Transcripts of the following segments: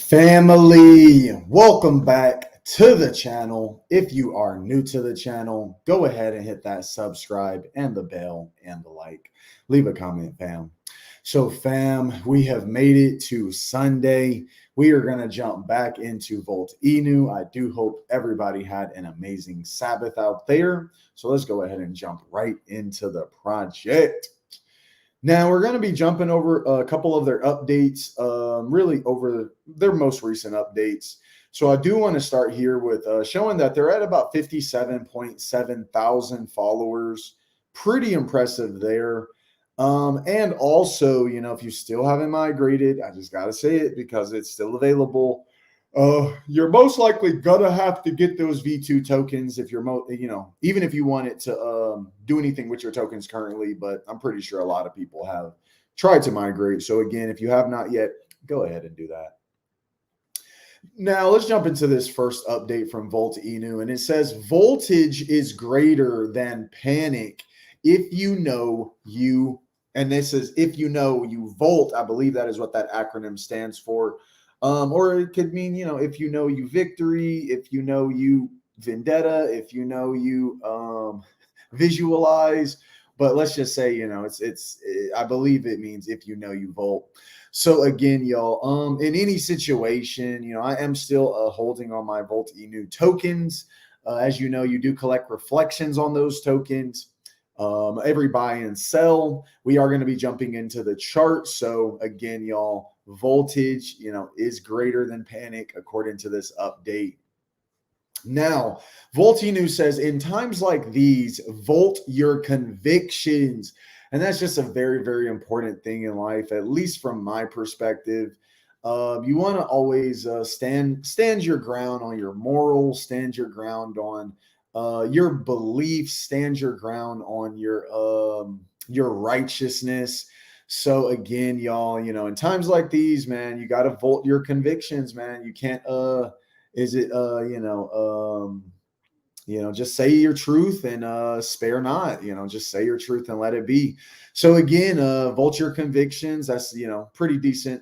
Family, welcome back to the channel. If you are new to the channel, go ahead and hit that subscribe and the bell and the like. Leave a comment, fam. So, fam, we have made it to Sunday. We are going to jump back into Volt Inu. I do hope everybody had an amazing Sabbath out there. So let's go ahead and jump right into the project. Now, we're going to be jumping over a couple of their updates, really over their most recent updates. So I do want to start here with showing that they're at about 57.7 thousand followers. Pretty impressive there. And also, if you still haven't migrated, I just got to say it because it's still available. You're most likely gonna have to get those V2 tokens if you're even if you want it to do anything with your tokens currently, but I'm pretty sure a lot of people have tried to migrate. So again, if you have not yet, go ahead and do that. Now let's jump into this first update from Volt Inu, and it says voltage is greater than panic if you know you, and this is if you know you volt. I believe that is what that acronym stands for. Or it could mean, if you know you victory, if you know you vendetta, if you know you visualize. But let's just say, I believe it means if you know you volt. So again, y'all, in any situation, I am still holding on my Volt Inu tokens. As you know, you do collect reflections on those tokens. Every buy and sell, we are going to be jumping into the chart. So again, y'all, voltage, is greater than panic according to this update. Now, Volt Inu says, in times like these, volt your convictions. And that's just a very, very important thing in life, at least from my perspective. You want to always stand your ground on your morals, stand your ground on your beliefs, stand your ground on your righteousness. So again, y'all, in times like these, man, you got to volt your convictions, man. You can't, just say your truth and spare not, just say your truth and let it be. So again, volt your convictions. That's, pretty decent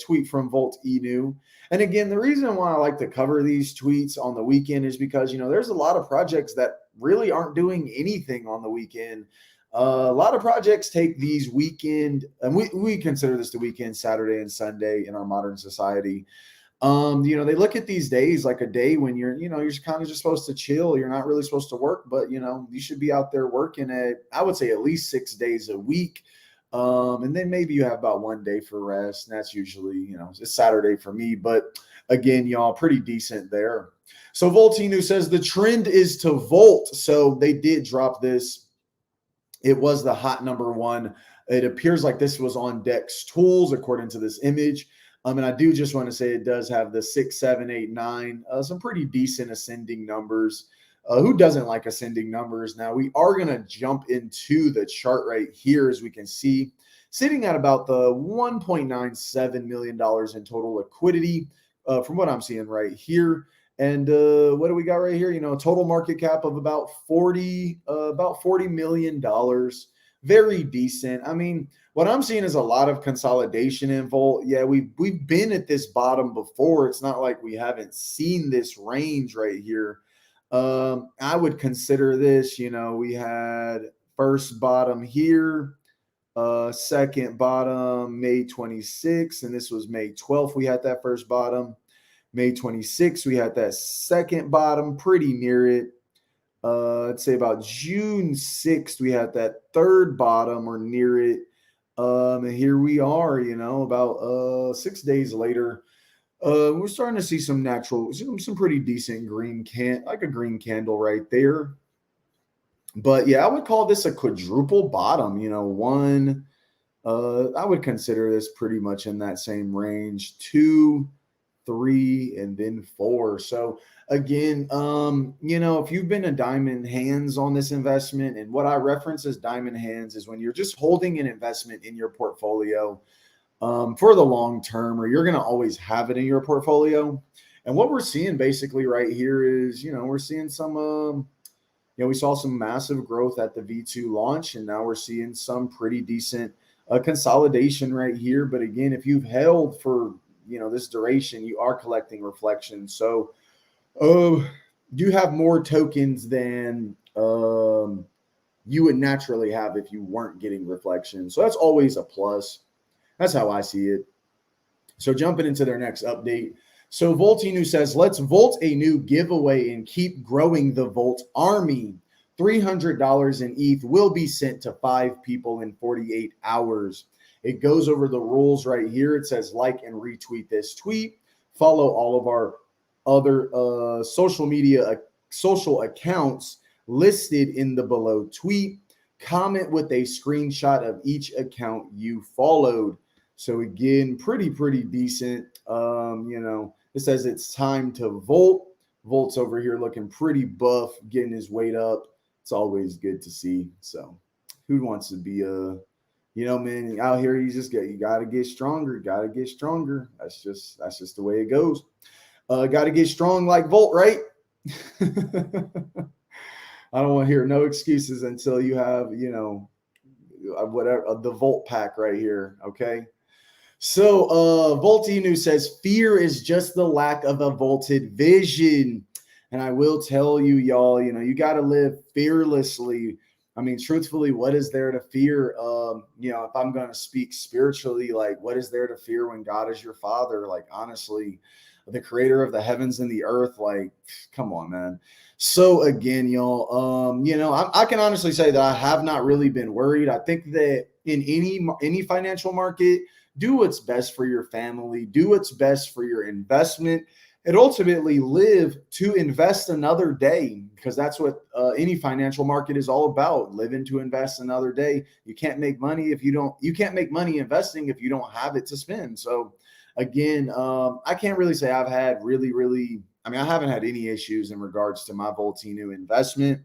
tweet from Volt Inu. And again, the reason why I like to cover these tweets on the weekend is because, there's a lot of projects that really aren't doing anything on the weekend. A lot of projects take these weekend, and we consider this the weekend, Saturday and Sunday in our modern society. They look at these days like a day when you're kind of just supposed to chill. You're not really supposed to work, but you should be out there working I would say at least 6 days a week. And then maybe you have about 1 day for rest. And that's usually, it's Saturday for me. But again, y'all, pretty decent there. So Volt Inu says the trend is to volt. So they did drop this. It was the hot number one. It appears like this was on Dex Tools, according to this image. And I do just want to say it does have the 6, 7, 8, 9, some pretty decent ascending numbers. Who doesn't like ascending numbers? Now, we are going to jump into the chart right here, as we can see, sitting at about the $1.97 million in total liquidity from what I'm seeing right here. And what do we got right here? Total market cap of about $40 million. Very decent. I mean, what I'm seeing is a lot of consolidation in Volt. Yeah, we've been at this bottom before. It's not like we haven't seen this range right here. I would consider this, we had first bottom here, second bottom May 26th, and this was May 12th. We had that first bottom. May 26th, we had that second bottom, pretty near it. I'd say about June 6th, we had that third bottom or near it. And here we are, about 6 days later. We're starting to see some pretty decent green like a green candle right there. But yeah, I would call this a quadruple bottom, I would consider this pretty much in that same range, 2, 3, and then 4. So again, if you've been a diamond hands on this investment, and what I reference as diamond hands is when you're just holding an investment in your portfolio for the long term, or you're going to always have it in your portfolio. And what we're seeing basically right here is, we're seeing some, we saw some massive growth at the V2 launch, and now we're seeing some pretty decent consolidation right here. But again, if you've held for this duration, you are collecting reflections. So, uh, you have more tokens than you would naturally have if you weren't getting reflections. So that's always a plus. That's how I see it. So jumping into their next update. So Volt Inu says, let's Volt a new giveaway and keep growing the Volt army. $300 in ETH will be sent to 5 people in 48 hours. It goes over the rules right here. It says like and retweet this tweet. Follow all of our other social accounts listed in the below tweet. Comment with a screenshot of each account you followed. So again, pretty decent. It says it's time to Volt. Volt's over here looking pretty buff, getting his weight up. It's always good to see. So who wants to be man, out here you gotta get stronger, That's just the way it goes. Gotta get strong like Volt, right? I don't want to hear no excuses until you have, whatever the Volt pack right here. Okay. So Voltinu says fear is just the lack of a vaulted vision. And I will tell you, y'all, you got to live fearlessly. I mean, truthfully, what is there to fear? If I'm going to speak spiritually, like what is there to fear when God is your father? Like, honestly, the creator of the heavens and the earth, like, come on, man. So again, y'all, I can honestly say that I have not really been worried. I think that in any financial market, do what's best for your family, do what's best for your investment, and ultimately live to invest another day, because that's what any financial market is all about. Living to invest another day. You can't make money you can't make money investing if you don't have it to spend. So again, I can't really say I've had I haven't had any issues in regards to my Voltinu investment.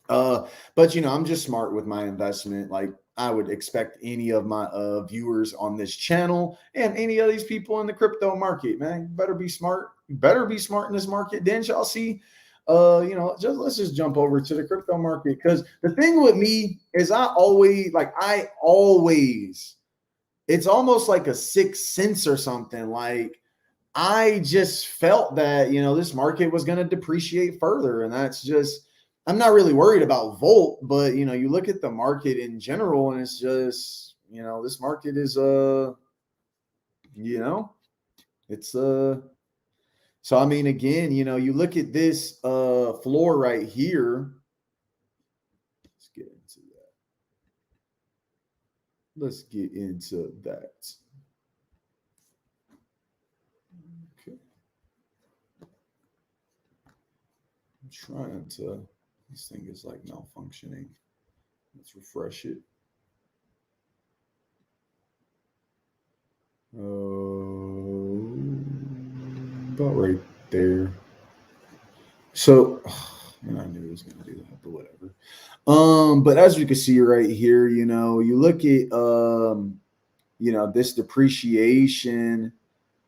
But I'm just smart with my investment. Like I would expect any of my viewers on this channel and any of these people in the crypto market, man, you better be smart. You better be smart in this market. Then y'all see, let's just jump over to the crypto market. Because the thing with me is I always, it's almost like a sixth sense or something. Like I just felt that, this market was going to depreciate further. And that's just, I'm not really worried about Volt, but you look at the market in general and it's just, this market is, it's, so, I mean, again, you look at this floor right here. Let's get into that. Okay. I'm trying to, this thing is like malfunctioning. Let's refresh it. About right there. So, I knew it was going to do that, but whatever. But as you can see right here, you look at, this depreciation.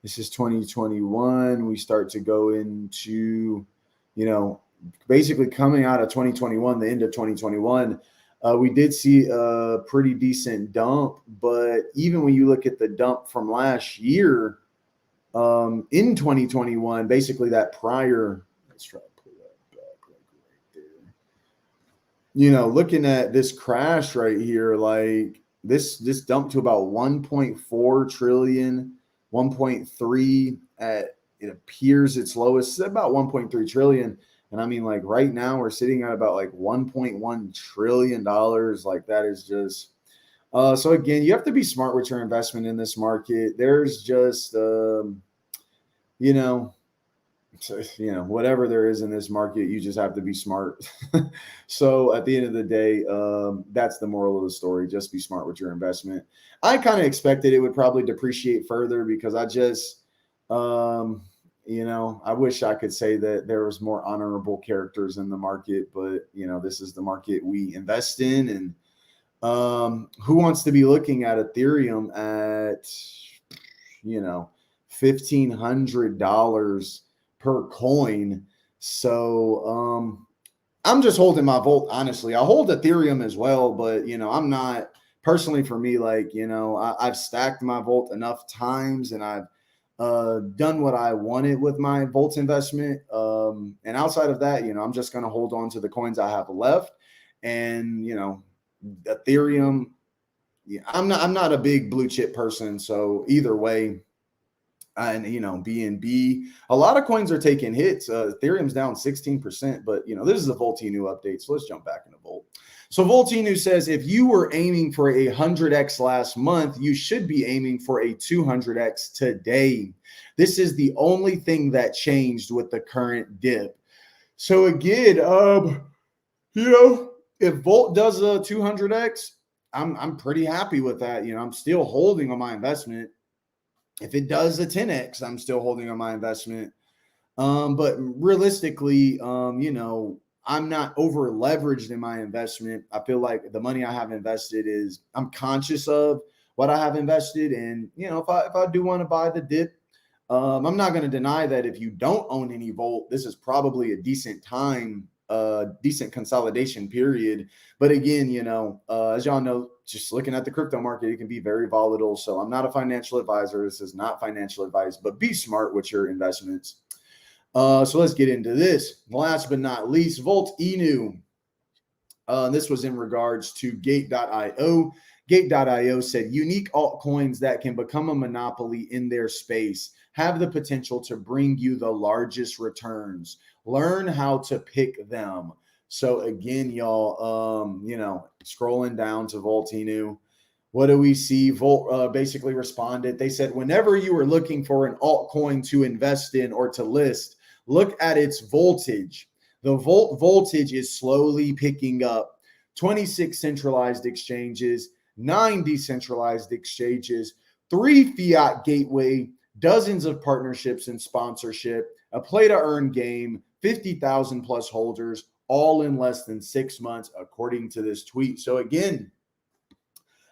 This is 2021. We start to go into, basically coming out of 2021, the end of 2021, we did see a pretty decent dump. But even when you look at the dump from last year, in 2021, basically that prior, let's try to pull that back like right there. Looking at this crash right here, like this dumped to about 1.4 trillion, 1.3 at, it appears its lowest, about 1.3 trillion. And I mean, like right now we're sitting at about like $1.1 trillion. Like that is just, so again, you have to be smart with your investment in this market. There's just, whatever there is in this market, you just have to be smart. So at the end of the day, that's the moral of the story. Just be smart with your investment. I kind of expected it would probably depreciate further because I just, I wish I could say that there was more honorable characters in the market, but this is the market we invest in. And who wants to be looking at Ethereum at, $1,500 per coin? So I'm just holding my Volt. Honestly, I hold Ethereum as well, but I'm not personally, for me, like I've stacked my Volt enough times and I've done what I wanted with my Volt investment. And outside of that, I'm just going to hold on to the coins I have left. And, Ethereum, yeah, I'm not a big blue chip person. So either way, and BNB, a lot of coins are taking hits. Ethereum's down 16%, but this is a Voltinu update. So let's jump back into Volt. So Voltinu says if you were aiming for a 100x last month, you should be aiming for a 200x today. This is the only thing that changed with the current dip. So again, if Volt does a 200x, I'm pretty happy with that. I'm still holding on my investment. If it does a 10x, I'm still holding on my investment. But realistically, I'm not over leveraged in my investment. I feel like the money I have invested I'm conscious of what I have invested. And, if I do want to buy the dip, I'm not going to deny that if you don't own any Volt, this is probably a decent time, decent consolidation period. But again, as y'all know, just looking at the crypto market, it can be very volatile. So I'm not a financial advisor. This is not financial advice, but be smart with your investments. So let's get into this. Last but not least, Volt Inu. This was in regards to Gate.io. Gate.io said unique altcoins that can become a monopoly in their space have the potential to bring you the largest returns. Learn how to pick them. So again, y'all, scrolling down to Volt Inu, what do we see? Volt basically responded. They said, whenever you are looking for an altcoin to invest in or to list, look at its voltage. The voltage is slowly picking up. 26 centralized exchanges, 9 decentralized exchanges, 3 fiat gateway, dozens of partnerships and sponsorship, a play to earn game, 50,000 plus holders, all in less than 6 months, according to this tweet. So again,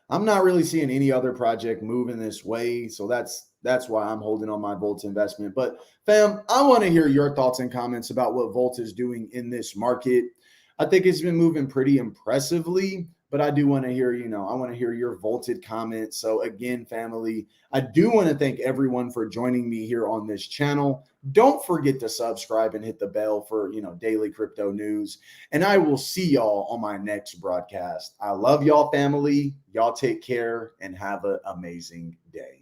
I'm not really seeing any other project moving this way. So that's why I'm holding on my Volt investment. But fam, I want to hear your thoughts and comments about what Volt is doing in this market. I think it's been moving pretty impressively, but I do want to hear, I want to hear your Volted comments. So again, family, I do want to thank everyone for joining me here on this channel. Don't forget to subscribe and hit the bell for, daily crypto news. And I will see y'all on my next broadcast. I love y'all, family. Y'all take care and have an amazing day.